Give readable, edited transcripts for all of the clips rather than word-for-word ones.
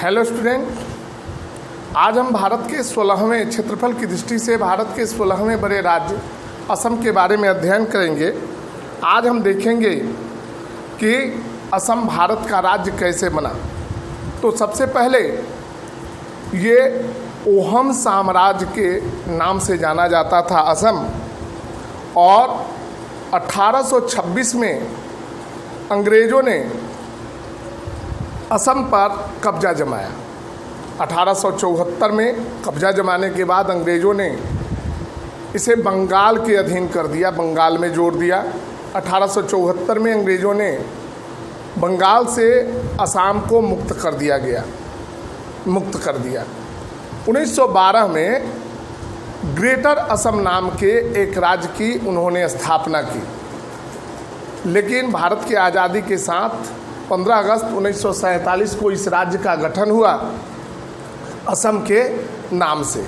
Hello student, आज हम भारत के 16वें क्षेत्रफल की दृष्टि से भारत के 16वें बड़े राज्य असम के बारे में अध्ययन करेंगे। आज हम देखेंगे कि असम भारत का राज्य कैसे बना। तो सबसे पहले ये ओहम साम्राज्य के नाम से जाना जाता था असम, और 1826 में अंग्रेज़ों ने असम पर कब्जा जमाया। 1874 में कब्जा जमाने के बाद अंग्रेज़ों ने इसे बंगाल के अधीन कर दिया, बंगाल में जोड़ दिया। 1874 में अंग्रेज़ों ने बंगाल से असम को मुक्त कर दिया। 1912 में ग्रेटर असम नाम के एक राज्य की उन्होंने स्थापना की, लेकिन भारत की आज़ादी के साथ 15 अगस्त 1947 को इस राज्य का गठन हुआ असम के नाम से।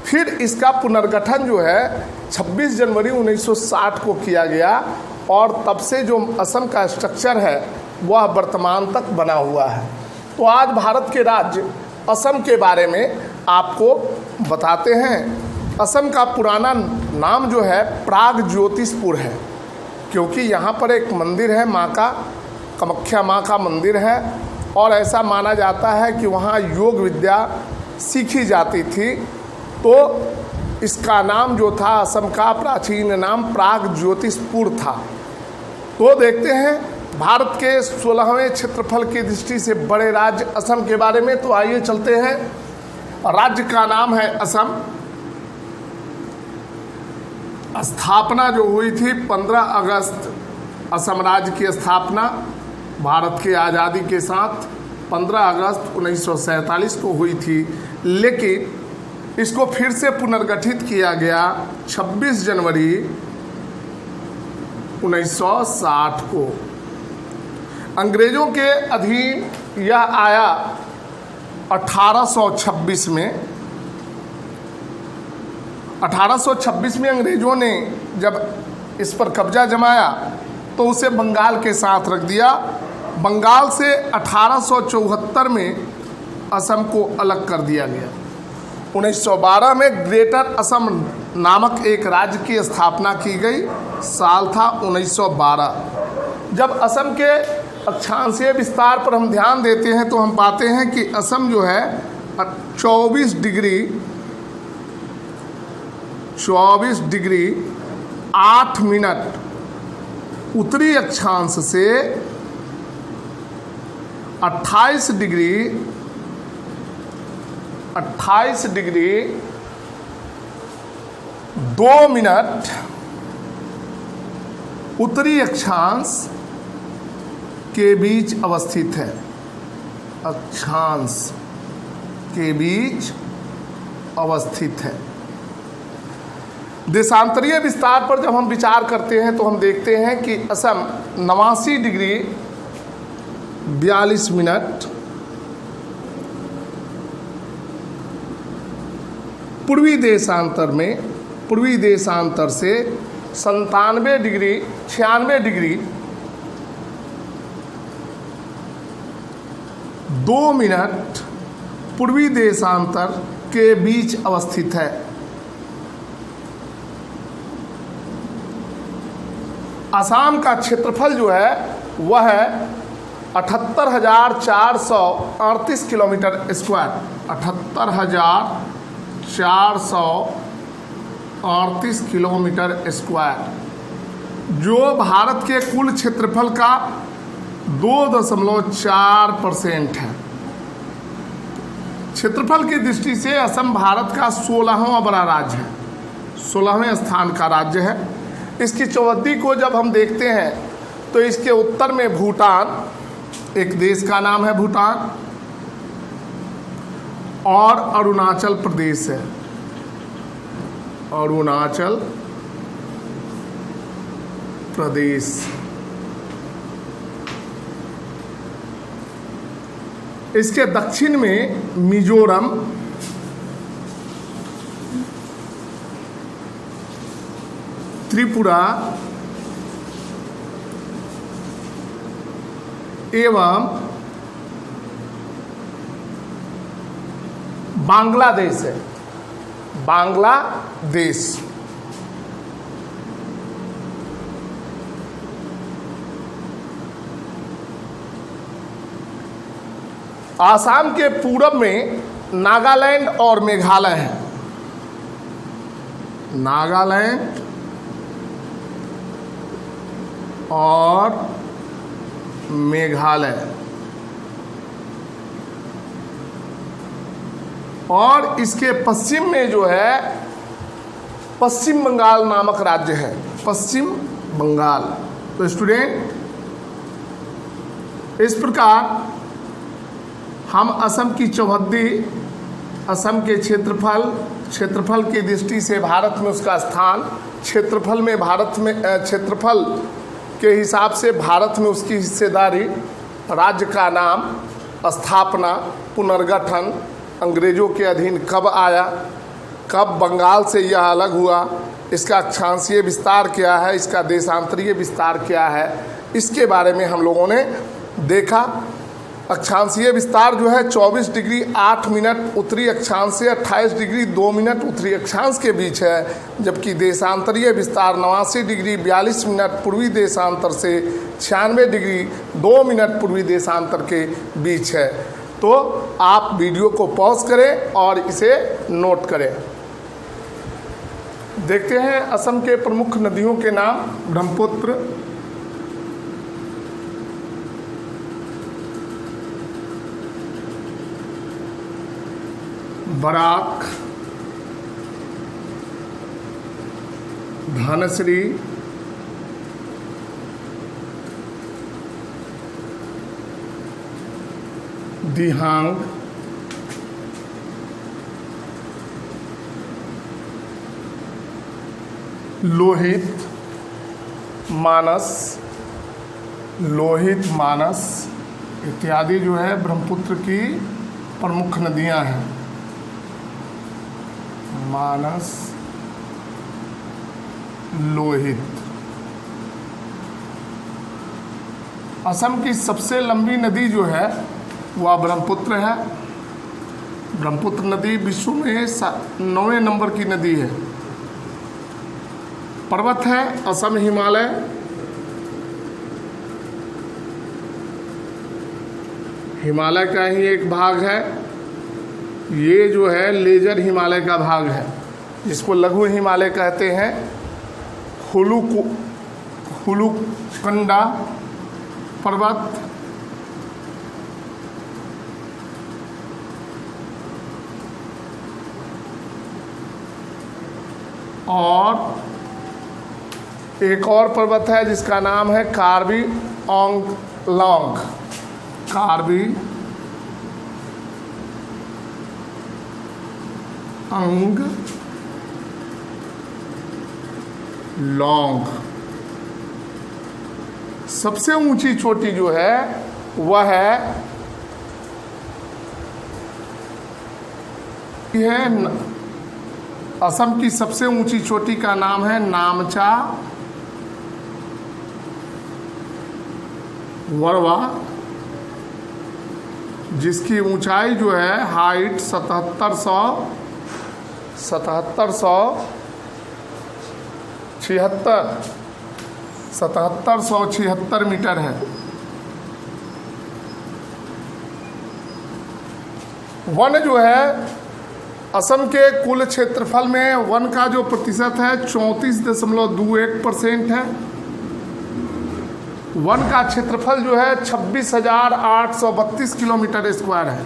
फिर इसका पुनर्गठन जो है 26 जनवरी 1960 को किया गया, और तब से जो असम का स्ट्रक्चर है वह वर्तमान तक बना हुआ है। तो आज भारत के राज्य असम के बारे में आपको बताते हैं। असम का पुराना नाम जो है प्रागज्योतिषपुर है, क्योंकि यहाँ पर एक मंदिर है, माँ का कामाख्या माँ का मंदिर है, और ऐसा माना जाता है कि वहाँ योग विद्या सीखी जाती थी। तो इसका नाम जो था असम का प्राचीन नाम प्रागज्योतिषपुर था। तो देखते हैं भारत के 16वें क्षेत्रफल की दृष्टि से बड़े राज्य असम के बारे में। तो आइए चलते हैं। राज्य का नाम है असम। स्थापना जो हुई थी 15 अगस्त, असम राज्य की स्थापना भारत की आज़ादी के साथ 15 अगस्त 1947 को हुई थी, लेकिन इसको फिर से पुनर्गठित किया गया 26 जनवरी 1960 को। अंग्रेज़ों के अधीन यह आया 1826 में। 1826 में अंग्रेज़ों ने जब इस पर कब्जा जमाया तो उसे बंगाल के साथ रख दिया। बंगाल से 1874 में असम को अलग कर दिया गया। 1912 में ग्रेटर असम नामक एक राज्य की स्थापना की गई। साल था 1912। जब असम के अक्षांशीय विस्तार पर हम ध्यान देते हैं तो हम पाते हैं कि असम जो है 24 डिग्री 8 मिनट उत्तरी अक्षांश से 28 डिग्री 2 मिनट उत्तरी अक्षांश के बीच अवस्थित है। अक्षांश के बीच अवस्थित है। देशांतरीय विस्तार पर जब हम विचार करते हैं तो हम देखते हैं कि असम 89 डिग्री 42 मिनट पूर्वी देशांतर से 97 डिग्री 96 डिग्री 2 मिनट पूर्वी देशांतर के बीच अवस्थित है। असम का क्षेत्रफल जो है वह है 78,438 किलोमीटर स्क्वायर। 78,438 किलोमीटर स्क्वायर, जो भारत के कुल क्षेत्रफल का 2.4% है। क्षेत्रफल की दृष्टि से असम भारत का 16वां बड़ा राज्य है, 16वें स्थान का राज्य है। इसकी चौहद्दी को जब हम देखते हैं तो इसके उत्तर में भूटान, एक देश का नाम है भूटान, और अरुणाचल प्रदेश है। अरुणाचल प्रदेश। इसके दक्षिण में मिजोरम, त्रिपुरा एवं बांग्लादेश है, बांग्लादेश। आसाम के पूरब में नागालैंड और मेघालय है, नागालैंड और मेघालय। और इसके पश्चिम में जो है पश्चिम बंगाल नामक राज्य है, पश्चिम बंगाल। तो स्टूडेंट, इस प्रकार हम असम की चौहद्दी, असम के क्षेत्रफल की दृष्टि से भारत में उसका स्थान, क्षेत्रफल में भारत में क्षेत्रफल के हिसाब से भारत में उसकी हिस्सेदारी, राज्य का नाम, स्थापना, पुनर्गठन, अंग्रेजों के अधीन कब आया, कब बंगाल से यह अलग हुआ, इसका अक्षांशीय विस्तार क्या है, इसका देशांतरीय विस्तार क्या है, इसके बारे में हम लोगों ने देखा। अक्षांशीय विस्तार जो है 24 डिग्री 8 मिनट उत्तरी अक्षांश से 28 डिग्री 2 मिनट उत्तरी अक्षांश के बीच है, जबकि देशांतरीय विस्तार 89 डिग्री 42 मिनट पूर्वी देशांतर से 96 डिग्री 2 मिनट पूर्वी देशांतर के बीच है। तो आप वीडियो को पॉज करें और इसे नोट करें। देखते हैं असम के प्रमुख नदियों के नाम। ब्रह्मपुत्र, बराक, धनश्री, दिहांग, लोहित, मानस इत्यादि जो है ब्रह्मपुत्र की प्रमुख नदियां हैं। मानस, लोहित। असम की सबसे लंबी नदी जो है वह ब्रह्मपुत्र है। ब्रह्मपुत्र नदी विश्व में 9वें नंबर की नदी है। पर्वत है असम हिमालय, हिमालय का ही एक भाग है। ये जो है लेजर हिमालय का भाग है, जिसको लघु हिमालय कहते हैं। हुलुकंडा पर्वत, और एक और पर्वत है जिसका नाम है कार्बी आंगलोंग, कार्बी आंगलोंग। सबसे ऊंची चोटी जो है वह है असम की सबसे ऊंची चोटी का नाम है नामचा वरवा, जिसकी ऊंचाई जो है हाइट 7776 मीटर है। वन जो है असम के कुल क्षेत्रफल में वन का जो प्रतिशत है 34.21% है। वन का क्षेत्रफल जो है 26,832 किलोमीटर स्क्वायर है।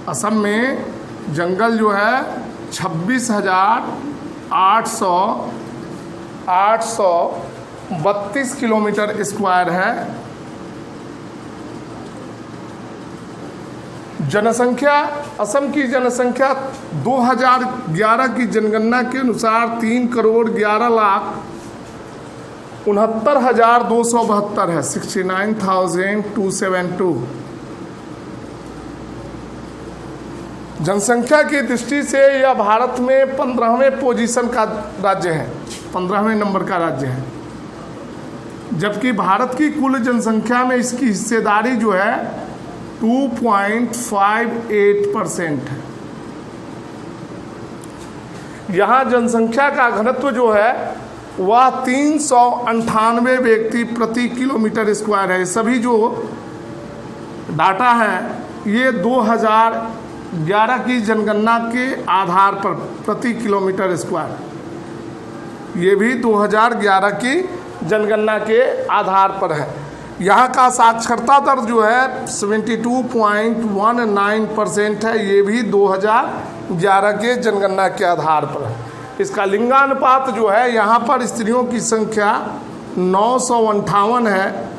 असम में जंगल जो है 26,832 किलोमीटर स्क्वायर है। जनसंख्या, असम की जनसंख्या 2011 की जनगणना के अनुसार 3,69,272 है, 69,272। जनसंख्या की दृष्टि से यह भारत में 15वें पोजीशन का राज्य है, 15वें नंबर का राज्य है। जबकि भारत की कुल जनसंख्या में इसकी हिस्सेदारी जो है 2.58% है, यहाँ जनसंख्या का घनत्व जो है वह 398 व्यक्ति प्रति किलोमीटर स्क्वायर है। सभी जो डाटा है ये 2011 की जनगणना के आधार पर प्रति किलोमीटर स्क्वायर, ये भी 2011 की जनगणना के आधार पर है। यहाँ का साक्षरता दर जो है 72.19% है, ये भी 2011 के जनगणना के आधार पर है। इसका लिंगानुपात जो है यहाँ पर स्त्रियों की संख्या 958 है,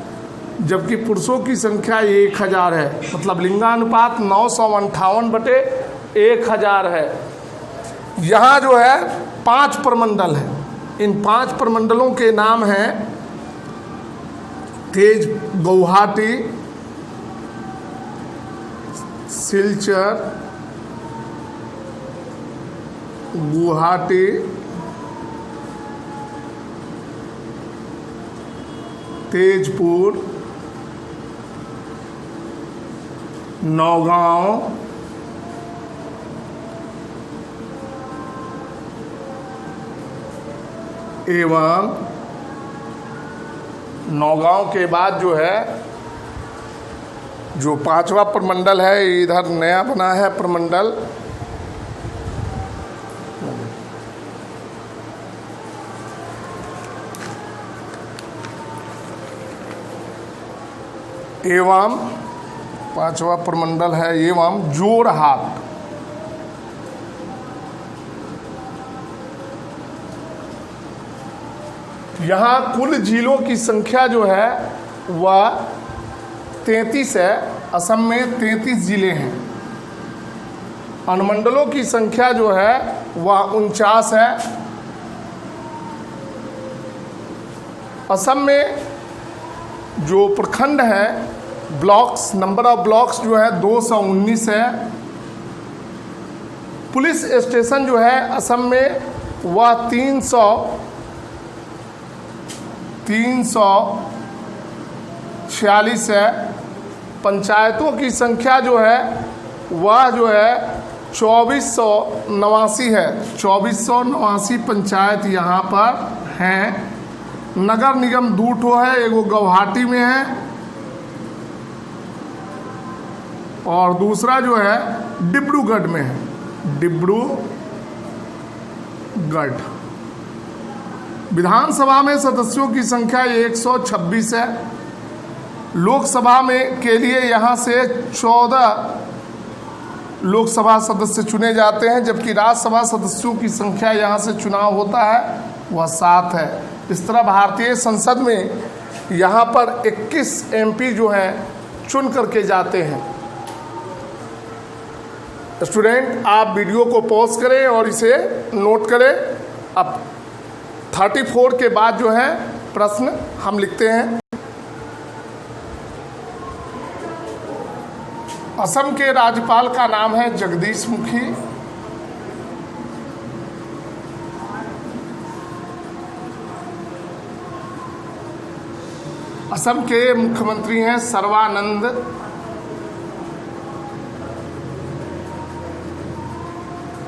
जबकि पुरुषों की संख्या 1000 है। मतलब लिंगानुपात 958/1000 है। यहाँ जो है 5 प्रमंडल है। इन 5 प्रमंडलों के नाम हैं तेज गुवाहाटी, सिलचर, गुवाहाटी, तेजपुर, नौगांव, एवं नौगांव के बाद जो है जो 5वां प्रमंडल है, इधर नया बना है प्रमंडल एवं 5वां प्रमंडल है एवं जोरहाट। यहाँ कुल जिलों की संख्या जो है वह 33 है। असम में 33 जिले हैं। अनुमंडलों की संख्या जो है वह 49 है। असम में जो प्रखंड है, ब्लॉक्स, नंबर ऑफ ब्लॉक्स जो है 219 है। पुलिस स्टेशन जो है असम में वह 346 है। पंचायतों की संख्या जो है वह जो है 2489 है। 2489 पंचायत यहाँ पर हैं। नगर निगम 2 ठो है, एगो गुवाहाटी में है और दूसरा जो है डिब्रूगढ़ में है, डिब्रूगढ़। विधानसभा में सदस्यों की संख्या 126 है। लोकसभा में के लिए यहाँ से 14 लोकसभा सदस्य चुने जाते हैं, जबकि राज्यसभा सदस्यों की संख्या यहाँ से चुनाव होता है वह 7 है। इस तरह भारतीय संसद में यहाँ पर 21 MP जो हैं चुन करके जाते हैं। स्टूडेंट, आप वीडियो को पॉज करें और इसे नोट करें। अब 34 के बाद जो है प्रश्न हम लिखते हैं। असम के राज्यपाल का नाम है जगदीश मुखी। असम के मुख्यमंत्री हैं सर्बानंद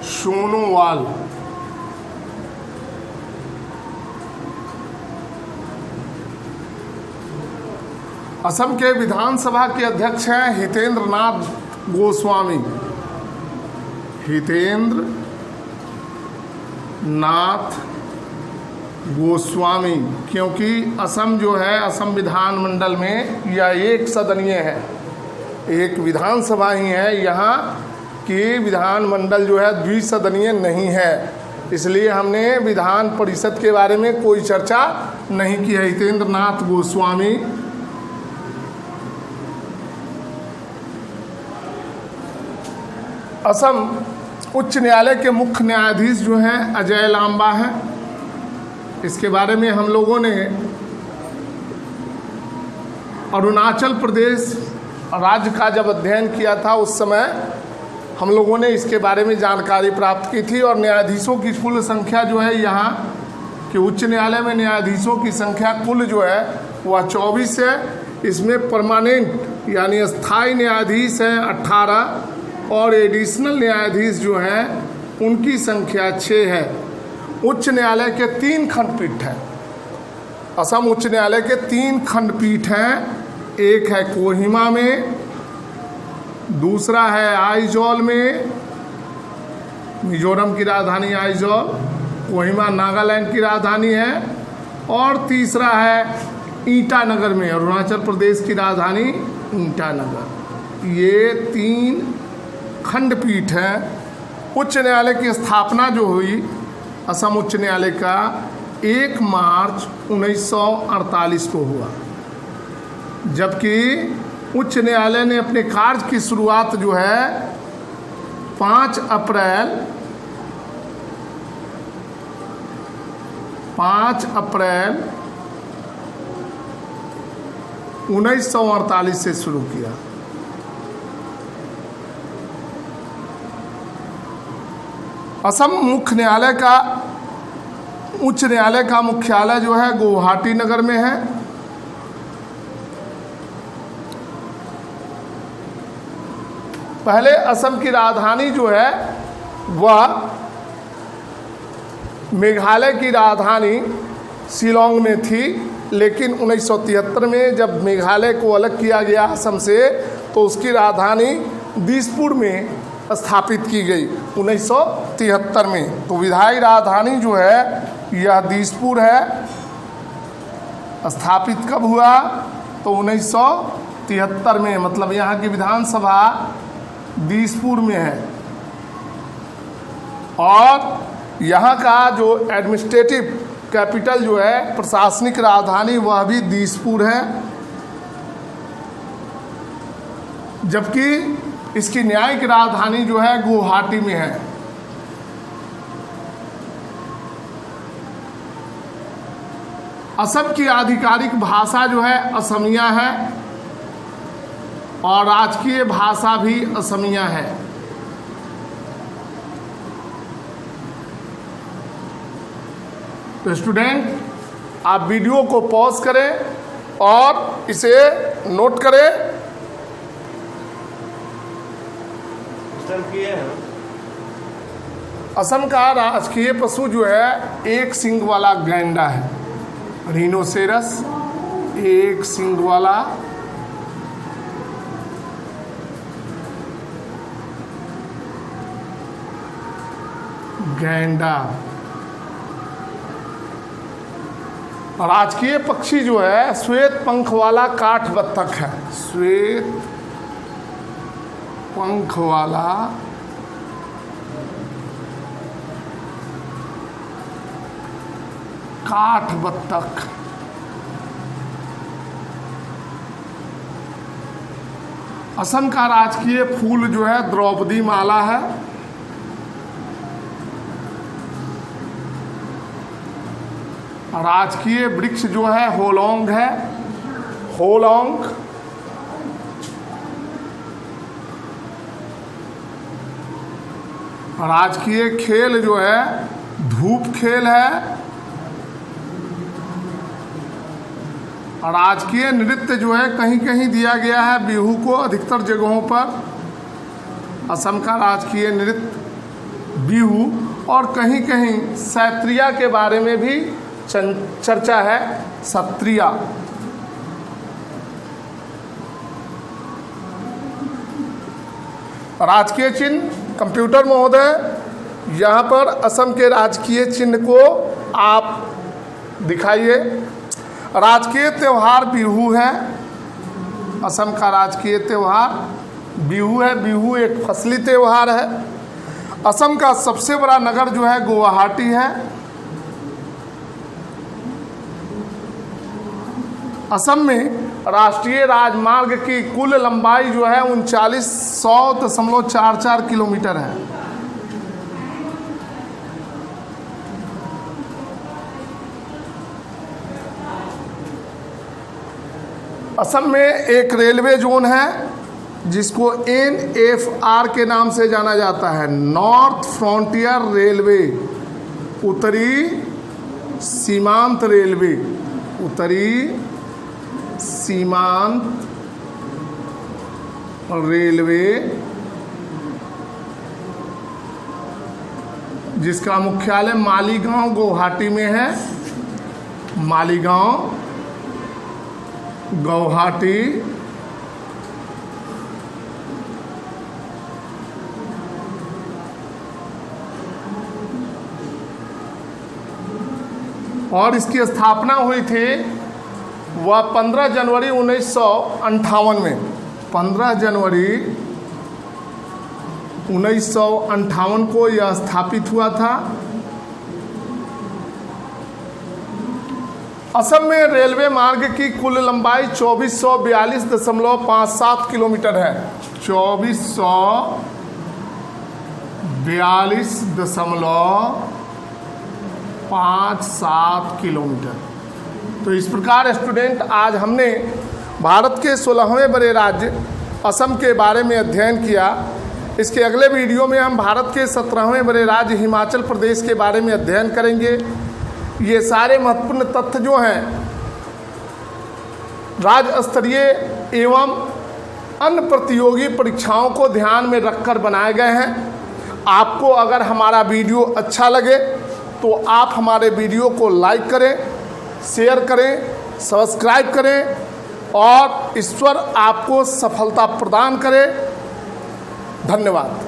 सोनोवाल। असम के विधानसभा के अध्यक्ष हैं हितेंद्र नाथ गोस्वामी। हितेंद्र नाथ गोस्वामी, क्योंकि असम जो है असम विधानमंडल में यह एक सदनीय है, एक विधानसभा ही है। यहाँ की विधानमंडल जो है द्विसदनीय नहीं है, इसलिए हमने विधान परिषद के बारे में कोई चर्चा नहीं की है। हितेंद्र नाथ गोस्वामी असम उच्च न्यायालय के मुख्य न्यायाधीश जो हैं अजय लांबा हैं। इसके बारे में हम लोगों ने अरुणाचल प्रदेश राज्य का जब अध्ययन किया था उस समय हम लोगों ने इसके बारे में जानकारी प्राप्त की थी। और न्यायाधीशों की कुल संख्या जो है यहाँ के उच्च न्यायालय में न्यायाधीशों की संख्या कुल जो है वह 24 है। इसमें परमानेंट यानी स्थायी न्यायाधीश हैं 18 और एडिशनल न्यायाधीश जो हैं उनकी संख्या 6 है। उच्च न्यायालय के 3 खंडपीठ हैं। असम उच्च न्यायालय के 3 खंडपीठ हैं। एक है कोहिमा में, दूसरा है आइजॉल में, मिजोरम की राजधानी आइजॉल, कोहिमा नागालैंड की राजधानी है, और तीसरा है ईटानगर में, अरुणाचल प्रदेश की राजधानी ईटानगर। ये 3 खंडपीठ हैं। उच्च न्यायालय की स्थापना जो हुई असम उच्च न्यायालय का 1 मार्च 1948 को हुआ, जबकि उच्च न्यायालय ने अपने कार्य की शुरुआत जो है 5 अप्रैल 1948 से शुरू किया। असम मुख्य न्यायालय का उच्च न्यायालय का मुख्यालय जो है गुवाहाटी नगर में है। पहले असम की राजधानी जो है वह मेघालय की राजधानी शिलांग में थी, लेकिन 1973 में जब मेघालय को अलग किया गया असम से, तो उसकी राजधानी दिसपुर में स्थापित की गई 1973 में। तो विधायी राजधानी जो है यह दिसपुर है। स्थापित कब हुआ? तो 1973 में, मतलब यहाँ की विधानसभा दिसपुर में है। और यहाँ का जो एडमिनिस्ट्रेटिव कैपिटल जो है, प्रशासनिक राजधानी, वह भी दिसपुर है, जबकि इसकी न्यायिक राजधानी जो है गुवाहाटी में है। असम की आधिकारिक भाषा जो है असमिया है, और राजकीय भाषा भी असमिया है। तो स्टूडेंट, आप वीडियो को पॉज करें और इसे नोट करें। असम का राजकीय पशु जो है 1 सींग वाला गैंडा है, रिनोसेरस, 1 सींग वाला गैंडा। राजकीय पक्षी जो है श्वेत पंख वाला काठ बत्तख है, श्वेत पंख वाला काठ बत्तख। असम का राजकीय फूल जो है द्रौपदी माला है। राजकीय वृक्ष जो है होलोंग है, होलोंग। राजकीय खेल जो है धूप खेल है। राजकीय नृत्य जो है कहीं कहीं दिया गया है बिहू को, अधिकतर जगहों पर असम का राजकीय नृत्य बिहू, और कहीं कहीं सत्रिया के बारे में भी चर्चा है, सत्रिया। राजकीय चिन्ह, कंप्यूटर महोदय यहाँ पर असम के राजकीय चिन्ह को आप दिखाइए। राजकीय त्यौहार बिहू है। असम का राजकीय त्यौहार बिहू है। बिहू एक फसली त्यौहार है। असम का सबसे बड़ा नगर जो है गुवाहाटी है। असम में राष्ट्रीय राजमार्ग की कुल लंबाई जो है 39,100.44 किलोमीटर है। असम में एक रेलवे जोन है जिसको NFR के नाम से जाना जाता है, नॉर्थ फ्रंटियर रेलवे, उत्तरी सीमांत रेलवे, उत्तरी सीमांत रेलवे। जिसका मुख्यालय मालीगांव गुवाहाटी में है। मालीगांव गुवाहाटी। और इसकी स्थापना हुई थी वह 15 जनवरी 1958 में। 15 जनवरी 1958 को यह स्थापित हुआ था। असम में रेलवे मार्ग की कुल लंबाई 2442.57 किलोमीटर है। 2442.57 किलोमीटर। तो इस प्रकार स्टूडेंट आज हमने भारत के 16वें बड़े राज्य असम के बारे में अध्ययन किया। इसके अगले वीडियो में हम भारत के 17वें बड़े राज्य हिमाचल प्रदेश के बारे में अध्ययन करेंगे। ये सारे महत्वपूर्ण तथ्य जो हैं राज्य स्तरीय एवं अन्य प्रतियोगी परीक्षाओं को ध्यान में रखकर बनाए गए हैं। आपको अगर हमारा वीडियो अच्छा लगे तो आप हमारे वीडियो को लाइक करें, शेयर करें, सब्सक्राइब करें और ईश्वर आपको सफलता प्रदान करे। धन्यवाद।